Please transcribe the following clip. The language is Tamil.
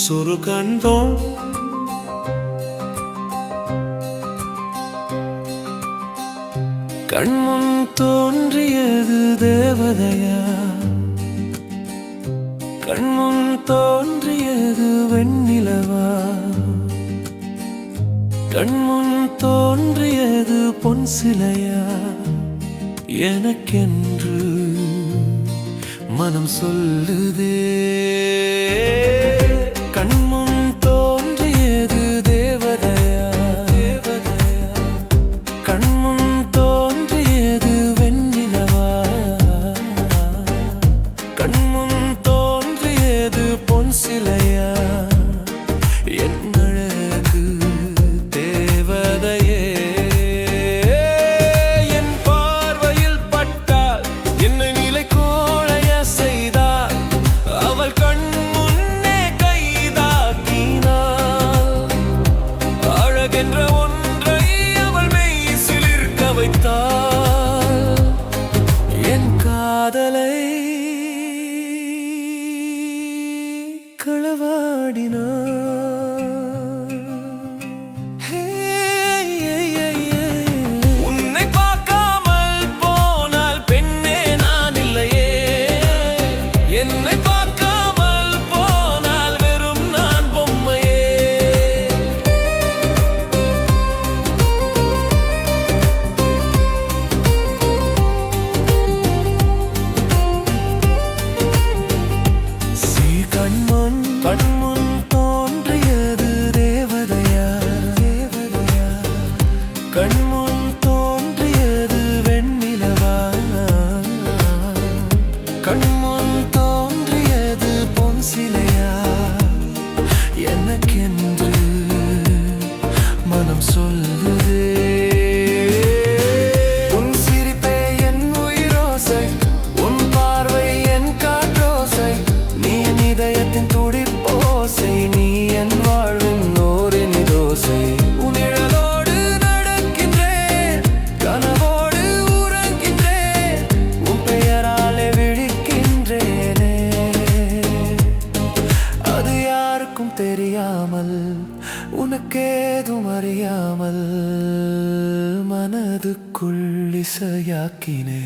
சொரு கண்டோம் கண்முன் தோன்றியது தேவதையா, கண்முன் தோன்றியது வெண்ணிலவா, கண்முன் தோன்றியது பொன் சிலையா, எனக்கென்று மனம் சொல்லுதே. கண்முன் தோன்றியது தேவதையா, தேவதையா, கண்முன் தோன்றியது வெண்ணிலவா, கண்முன் தோன்றியது பொன் சிலையா, என் அழகு தேவதையே. என் பார்வையில் பட்டால் என்னை நிலை கோழைய செய்தால் அவள் கண் முன்னே கைதாக்கினாள். அழகென்ற ஒன்றை அவள் மெய் சிலிர்க்க வைத்தாள். என் காதலை களவாடினாள். உன்னை பார்க்காமல் போனால் பெண்ணே நான் இல்லையே, என்னை பார்க்காமல் போனால் வெறும் நான் பொம்மையே. கண்முன் கண்முன் தோன்றியது தேவதையா, தேவதையா, கண்முன் தோன்றியது வெண்ணிலவா, கண்முன் தோன்றியது பொன் சிலையா, எனக்கென்று மனம் சொல்லுதே. உன் சிரிப்பே என் உயிரோசை, உன் பார்வை என் காற்றோசை, நீ என் இதயத்தின் துடிப்போசை, நீ என் வாழ்வின் ஓரினி தோசை. உன் நிழலோடு நடக்கின்றேன், கனவோடு உறங்கின்றேன், உன் பெயராலே விழிக்கின்றேனே. அது யாருக்கும் தெரியாமல், உனக்கேதும் அறியாமல் மனதுக்குள் இசையாக்கினே.